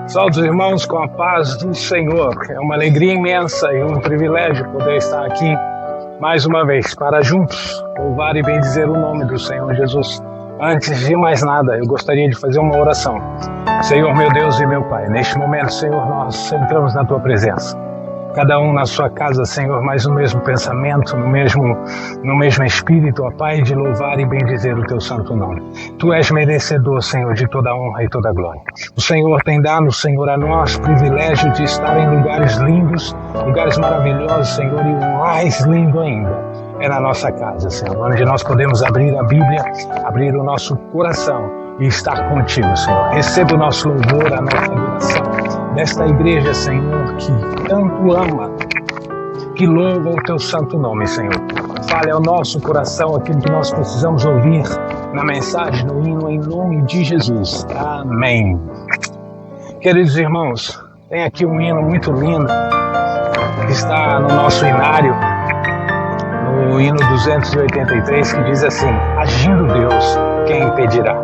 Saúde os irmãos com a paz do Senhor. É uma alegria imensa e um privilégio poder estar aqui mais uma vez para juntos louvar e bendizer o nome do Senhor Jesus. Antes de mais nada, eu gostaria de fazer uma oração. Senhor, meu Deus e meu Pai, neste momento, Senhor, nós entramos na Tua presença. Cada um na sua casa, Senhor, mas no mesmo pensamento, no mesmo espírito, ó Pai, de louvar e bendizer o Teu santo nome. Tu és merecedor, Senhor, de toda a honra e toda a glória. O Senhor tem dado, Senhor, a nós privilégio de estar em lugares lindos, lugares maravilhosos, Senhor, e o mais lindo ainda é na nossa casa, Senhor, onde nós podemos abrir a Bíblia, abrir o nosso coração e estar contigo, Senhor. Receba o nosso louvor, a nossa adoração desta igreja, Senhor, que tanto ama, que louva o Teu santo nome, Senhor. Fale ao nosso coração aquilo que nós precisamos ouvir na mensagem, no hino, em nome de Jesus. Amém. Queridos irmãos, tem aqui um hino muito lindo que está no nosso hinário, no hino 283, que diz assim: agindo Deus, quem impedirá?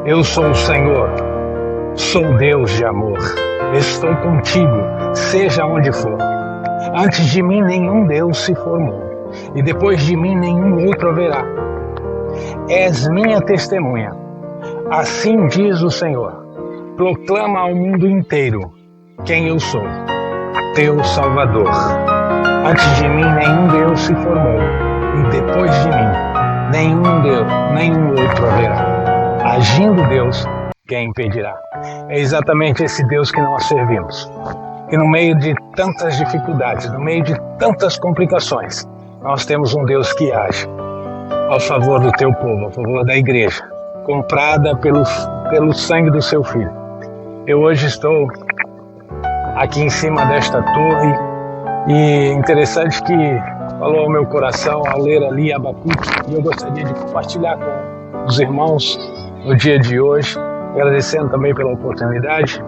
Eu sou o Senhor, sou Deus de amor, estou contigo, seja onde for. Antes de mim nenhum Deus se formou, e depois de mim nenhum outro haverá. És minha testemunha, assim diz o Senhor. Proclama ao mundo inteiro quem eu sou, teu Salvador. Antes de mim nenhum Deus se formou, e depois de mim nenhum outro haverá. Agindo Deus, quem impedirá? É exatamente esse Deus que nós servimos. Que no meio de tantas dificuldades, no meio de tantas complicações, nós temos um Deus que age ao favor do teu povo, a favor da igreja, comprada pelo sangue do seu Filho. Eu hoje estou aqui em cima desta torre e interessante que falou ao meu coração ao ler ali Abacuque, e eu gostaria de compartilhar com os irmãos no dia de hoje, agradecendo também pela oportunidade,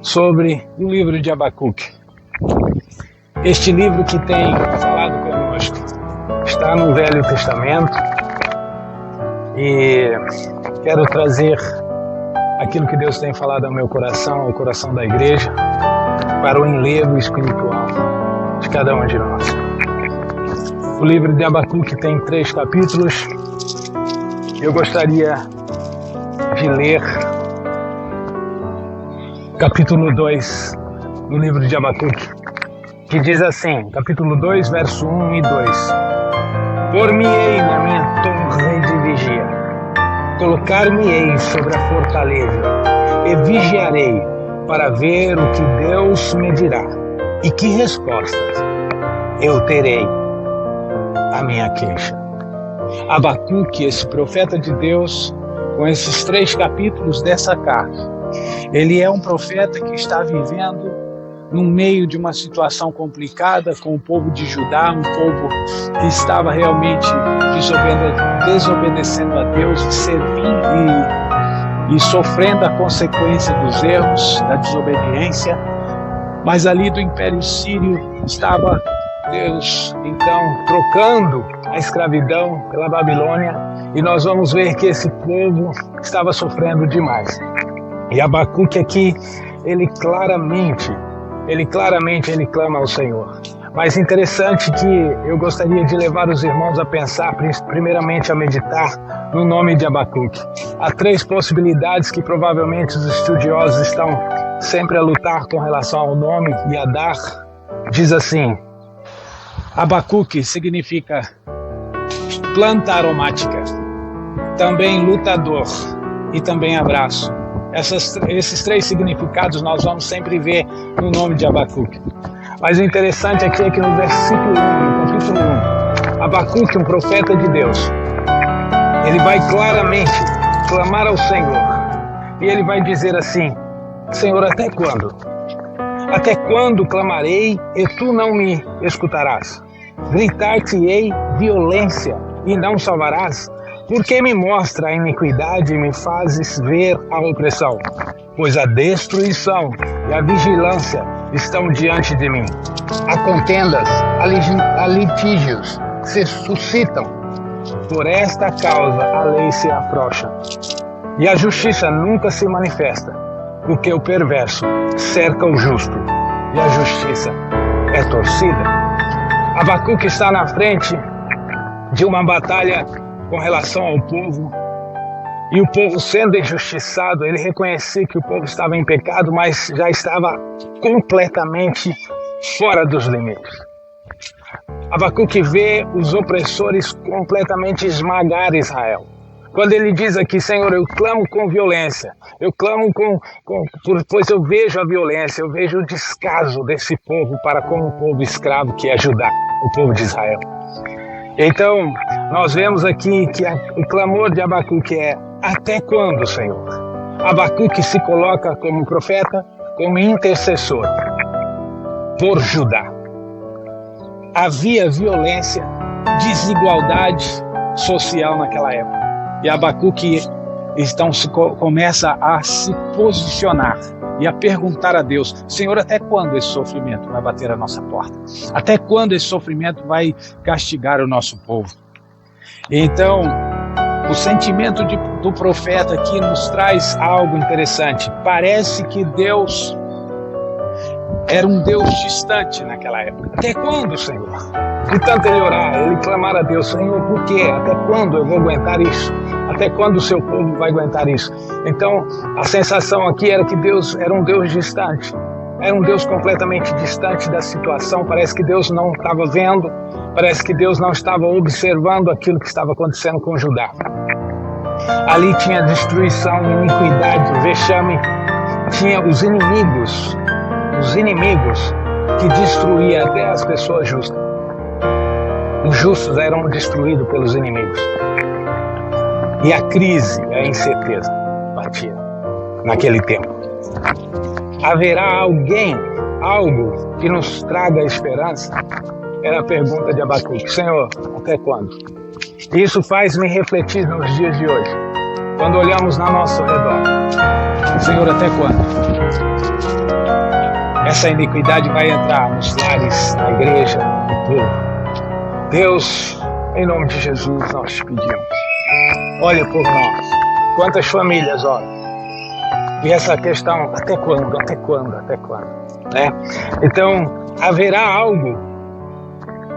sobre o livro de Abacuque. Este livro que tem falado conosco está no Velho Testamento e quero trazer aquilo que Deus tem falado ao meu coração, ao coração da igreja, para o enlevo espiritual de cada um de nós. O livro de Abacuque tem 3 capítulos. Eu gostaria de ler capítulo 2 do livro de Abacuque, que diz assim, capítulo 2, verso 1 e 2: Por-me-ei na minha torre de vigia, colocar-me-ei sobre a fortaleza, e vigiarei para ver o que Deus me dirá, e que respostas eu terei à minha queixa. Abacuque, esse profeta de Deus, com esses 3 capítulos dessa carta, ele é um profeta que está vivendo no meio de uma situação complicada com o povo de Judá, um povo que estava realmente desobedecendo a Deus e servindo e sofrendo a consequência dos erros, da desobediência. Mas ali do Império Sírio estava Deus, então, trocando a escravidão pela Babilônia, e nós vamos ver que esse povo estava sofrendo demais. E Abacuque aqui, ele claramente clama ao Senhor. Mas interessante que eu gostaria de levar os irmãos a pensar, primeiramente a meditar no nome de Abacuque. Há 3 possibilidades que provavelmente os estudiosos estão sempre a lutar com relação ao nome e a dar. Diz assim: Abacuque significa planta aromática, também lutador e também abraço. Esses 3 significados nós vamos sempre ver no nome de Abacuque. Mas o interessante aqui é que no versículo 1, no capítulo 1, Abacuque, um profeta de Deus, ele vai claramente clamar ao Senhor. E ele vai dizer assim: Senhor, até quando? Até quando clamarei e tu não me escutarás? Gritar-te-ei violência e não salvarás? Porque me mostra a iniquidade e me fazes ver a opressão? Pois a destruição e a vigilância estão diante de mim. Há contendas, há litígios se suscitam. Por esta causa a lei se afrouxa. E a justiça nunca se manifesta, porque o perverso cerca o justo, e a justiça é torcida. Abacuque está na frente de uma batalha com relação ao povo, e o povo sendo injustiçado, ele reconhecia que o povo estava em pecado, mas já estava completamente fora dos limites. Abacuque vê os opressores completamente esmagar Israel. Quando ele diz aqui, Senhor, eu clamo com violência, eu clamo pois eu vejo a violência, eu vejo o descaso desse povo para com o povo escravo que é Judá, o povo de Israel. Então, nós vemos aqui que o clamor de Abacuque é: até quando, Senhor? Abacuque se coloca como profeta, como intercessor por Judá. Havia violência, desigualdade social naquela época. E Abacuque então começa a se posicionar e a perguntar a Deus: Senhor, até quando esse sofrimento vai bater a nossa porta? Até quando esse sofrimento vai castigar o nosso povo? Então, o sentimento do profeta aqui nos traz algo interessante. Parece que Deus era um Deus distante naquela época. Até quando, Senhor? De tanto ele orar, ele clamar a Deus: Senhor, por quê? Até quando eu vou aguentar isso? Até quando o seu povo vai aguentar isso? Então, a sensação aqui era que Deus era um Deus distante. Era um Deus completamente distante da situação. Parece que Deus não estava vendo. Parece que Deus não estava observando aquilo que estava acontecendo com Judá. Ali tinha destruição, iniquidade, vexame. Tinha os inimigos que destruíam até as pessoas justas. Os justos eram destruídos pelos inimigos. E a crise, a incerteza batia naquele tempo. Haverá algo que nos traga esperança? Era a pergunta de Abacuque. Senhor, até quando? Isso faz me refletir nos dias de hoje, quando olhamos ao nosso redor. Senhor, até quando? Essa iniquidade vai entrar nos lares, na igreja, no povo. Deus, em nome de Jesus, nós te pedimos. Olha por nós. Quantas famílias, olha. E essa questão, até quando? Até quando? Até quando? Né? Então,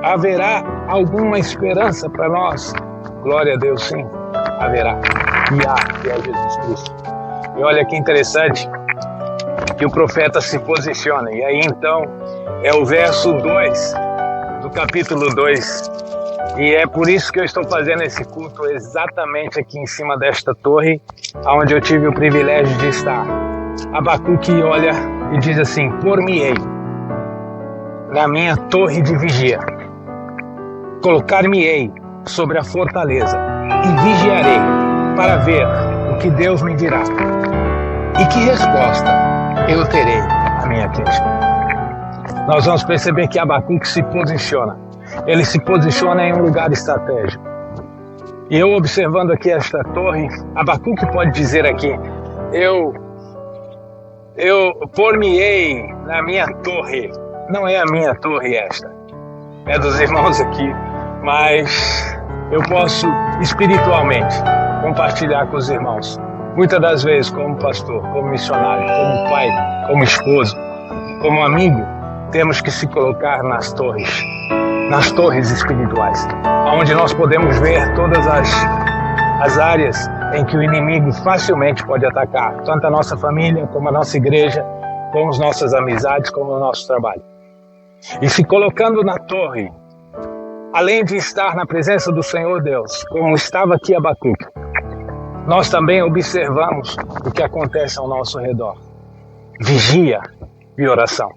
haverá alguma esperança para nós? Glória a Deus, sim. Haverá. E há, que é Jesus Cristo. E olha que interessante que o profeta se posiciona. E aí, então, é o verso 2 do capítulo 2. E é por isso que eu estou fazendo esse culto exatamente aqui em cima desta torre, onde eu tive o privilégio de estar. Abacuque olha e diz assim: por-me-ei na minha torre de vigia, colocar-me-ei sobre a fortaleza e vigiarei para ver o que Deus me dirá e que resposta eu terei à minha queixa. Nós vamos perceber que Abacuque se posiciona. Ele se posiciona em um lugar estratégico. E eu observando aqui esta torre, Abacuque pode dizer aqui: eu por-me-ei na minha torre. Não é a minha torre esta, é dos irmãos aqui, mas eu posso espiritualmente compartilhar com os irmãos. Muitas das vezes, como pastor, como missionário, como pai, como esposo, como amigo, temos que se colocar nas torres espirituais, onde nós podemos ver todas as áreas em que o inimigo facilmente pode atacar, tanto a nossa família, como a nossa igreja, como as nossas amizades, como o nosso trabalho. E se colocando na torre, além de estar na presença do Senhor Deus, como estava aqui Abacuque, nós também observamos o que acontece ao nosso redor. Vigia e oração.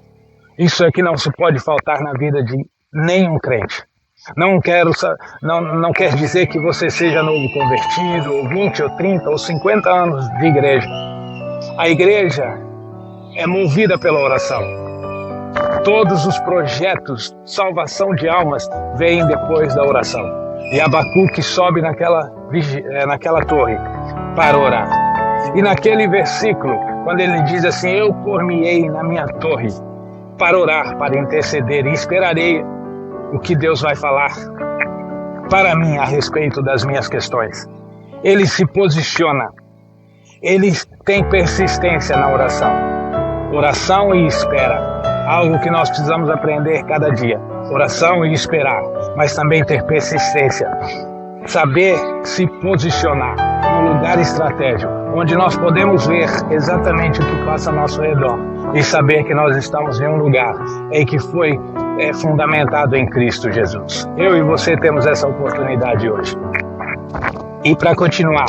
Isso é que não se pode faltar na vida de nenhum crente. Não quer dizer que você seja novo convertido, ou 20, ou 30, ou 50 anos de igreja. A igreja é movida pela oração. Todos os projetos de salvação de almas vêm depois da oração. E Abacuque sobe naquela torre para orar. E naquele versículo, quando ele diz assim: eu por-me-ei na minha torre para orar, para interceder, e esperarei o que Deus vai falar para mim a respeito das minhas questões. Ele se posiciona. ele tem persistência na oração. Oração e espera. Algo que nós precisamos aprender cada dia. Oração e esperar, mas também ter persistência. Saber se posicionar num lugar estratégico, onde nós podemos ver exatamente o que passa ao nosso redor e saber que nós estamos em um lugar em que foi fundamentado em Cristo Jesus. Eu e você temos essa oportunidade hoje. E para continuar,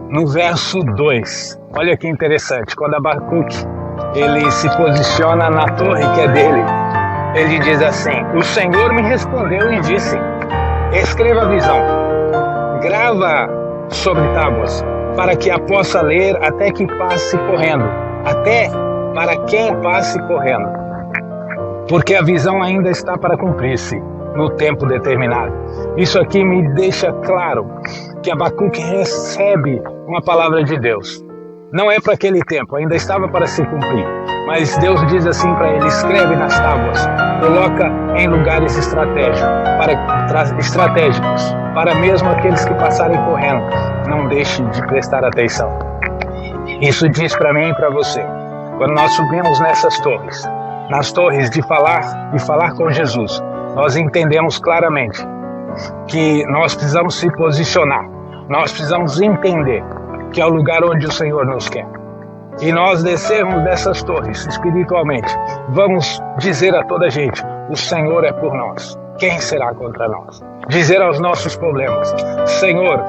no verso 2, olha que interessante, quando Abacuque ele se posiciona na torre que é dele, ele diz assim: o Senhor me respondeu e disse, escreva a visão, grava sobre tábuas, para que a possa ler até que passe correndo, até para quem passe correndo, porque a visão ainda está para cumprir-se no tempo determinado. Isso aqui me deixa claro que Abacuque recebe uma palavra de Deus. Não é para aquele tempo, ainda estava para se cumprir. Mas Deus diz assim para ele: escreve nas tábuas, coloca em lugares estratégicos, para mesmo aqueles que passarem correndo, não deixe de prestar atenção. Isso diz para mim e para você, quando nós subimos nessas torres, nas torres de falar com Jesus, nós entendemos claramente que nós precisamos se posicionar, nós precisamos entender que é o lugar onde o Senhor nos quer. E nós descermos dessas torres espiritualmente, vamos dizer a toda a gente: o Senhor é por nós, quem será contra nós? Dizer aos nossos problemas: Senhor,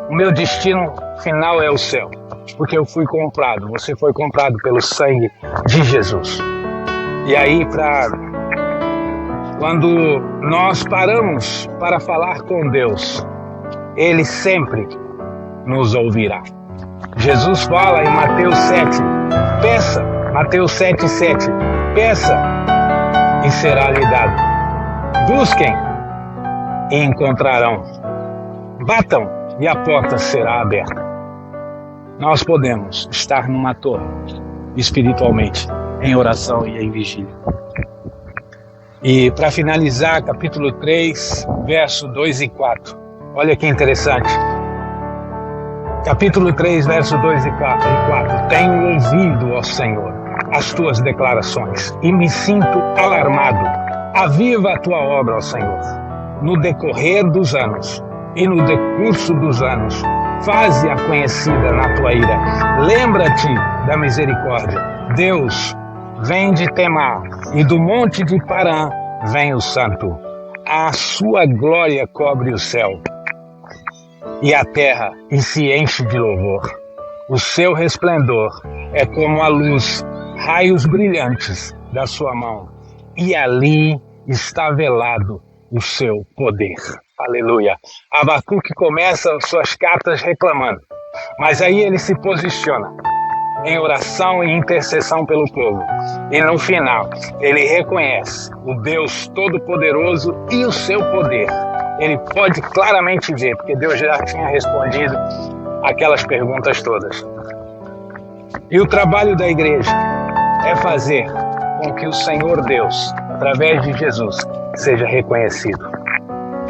o meu destino final é o céu, porque eu fui comprado, você foi comprado pelo sangue de Jesus. E aí, quando nós paramos para falar com Deus, Ele sempre nos ouvirá. Jesus fala em Mateus 7, peça, Mateus 7,7, peça e será lhe dado. Busquem e encontrarão. Batam e a porta será aberta. Nós podemos estar numa torre espiritualmente, em oração e em vigília. E para finalizar, capítulo 3, verso 2 e 4. Olha que interessante. Capítulo 3, verso 2 e 4. Tenho ouvido, ó Senhor, as tuas declarações e me sinto alarmado. Aviva a tua obra, ó Senhor, no decorrer dos anos e no decurso dos anos. Faze-a conhecida na tua ira. Lembra-te da misericórdia. Deus, vem de Temar e do monte de Parã vem o Santo. A sua glória cobre o céu e a terra e se enche de louvor. O seu resplendor é como a luz, raios brilhantes da sua mão, e ali está velado o seu poder. Aleluia. Abacuque começa suas cartas reclamando, mas aí ele se posiciona em oração e intercessão pelo povo. E no final, ele reconhece o Deus Todo-Poderoso e o seu poder. Ele pode claramente ver, porque Deus já tinha respondido aquelas perguntas todas. E o trabalho da igreja é fazer com que o Senhor Deus, através de Jesus, seja reconhecido.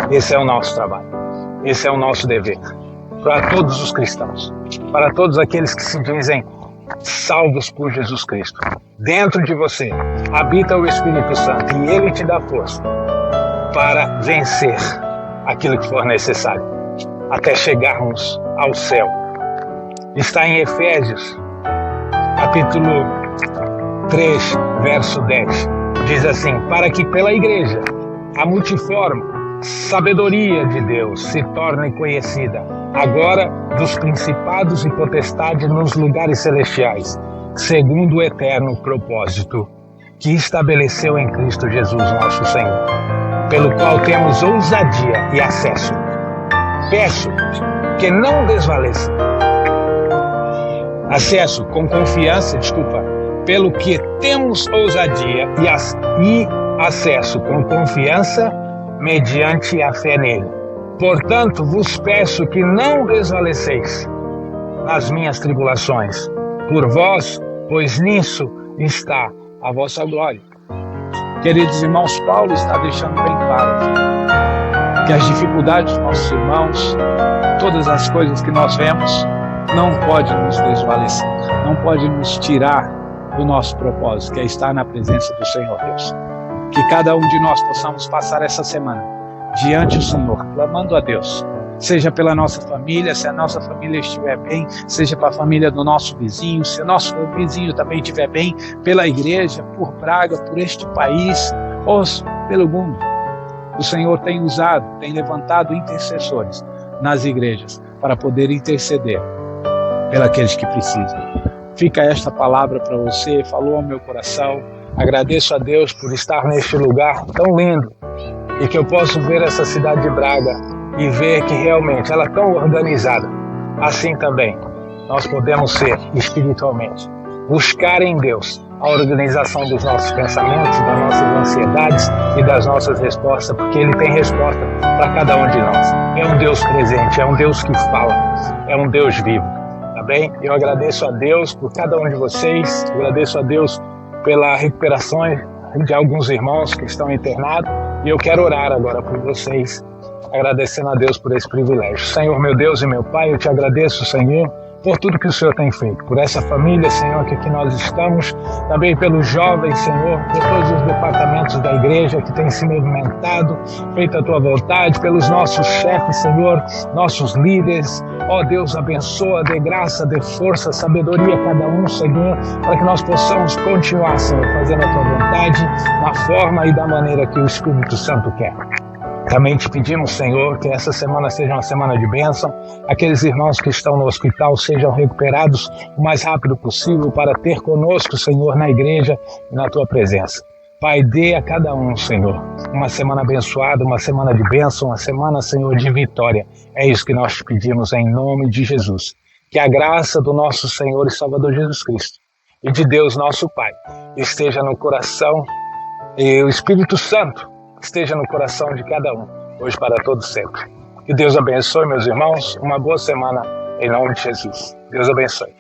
Esse é o nosso trabalho. Esse é o nosso dever. Para todos os cristãos, para todos aqueles que se dizem salvos por Jesus Cristo. Dentro de você habita o Espírito Santo e Ele te dá força para vencer aquilo que for necessário, até chegarmos ao céu. Está em Efésios, capítulo 3, verso 10. Diz assim: para que pela igreja a multiforme sabedoria de Deus se torne conhecida, agora dos principados e potestades nos lugares celestiais, segundo o eterno propósito que estabeleceu em Cristo Jesus nosso Senhor, pelo qual temos ousadia e acesso. Peço que não desvaleça. Acesso com confiança, pelo que temos ousadia e acesso com confiança mediante a fé nele. Portanto, vos peço que não desvaleceis nas minhas tribulações, por vós, pois nisso está a vossa glória. Queridos irmãos, Paulo está deixando bem claro aqui que as dificuldades dos nossos irmãos, todas as coisas que nós vemos, não pode nos desvalecer, não pode nos tirar do nosso propósito, que é estar na presença do Senhor Deus. Que cada um de nós possamos passar essa semana diante do Senhor, clamando a Deus, seja pela nossa família, se a nossa família estiver bem, seja para a família do nosso vizinho, se o nosso vizinho também estiver bem, pela igreja, por Braga, por este país, ou pelo mundo. O Senhor tem usado, tem levantado intercessores nas igrejas para poder interceder pelos que precisam. Fica esta palavra para você, falou ao meu coração. Agradeço a Deus por estar neste lugar tão lindo e que eu posso ver essa cidade de Braga e ver que realmente ela é tão organizada. Assim também nós podemos ser espiritualmente. Buscar em Deus a organização dos nossos pensamentos, das nossas ansiedades e das nossas respostas, porque Ele tem resposta para cada um de nós. É um Deus presente, é um Deus que fala, é um Deus vivo. Tá bem? Eu agradeço a Deus por cada um de vocês, agradeço a Deus pela recuperação de alguns irmãos que estão internados, e eu quero orar agora por vocês, agradecendo a Deus por esse privilégio. Senhor, meu Deus e meu Pai, eu te agradeço, Senhor, por tudo que o Senhor tem feito, por essa família, Senhor, que aqui nós estamos, também pelos jovens, Senhor, por todos os departamentos da igreja que têm se movimentado, feito a Tua vontade, pelos nossos chefes, Senhor, nossos líderes. Ó Deus, abençoa, dê graça, dê força, sabedoria a cada um, Senhor, para que nós possamos continuar, Senhor, fazendo a Tua vontade, na forma e da maneira que o Espírito Santo quer. Também te pedimos, Senhor, que essa semana seja uma semana de bênção. Aqueles irmãos que estão no hospital sejam recuperados o mais rápido possível para ter conosco, Senhor, na igreja e na Tua presença. Pai, dê a cada um, Senhor, uma semana abençoada, uma semana de bênção, uma semana, Senhor, de vitória. É isso que nós te pedimos em nome de Jesus. Que a graça do nosso Senhor e Salvador Jesus Cristo e de Deus, nosso Pai, esteja no coração, e o Espírito Santo esteja no coração de cada um, hoje para todos sempre. Que Deus abençoe, meus irmãos. Uma boa semana, em nome de Jesus. Deus abençoe.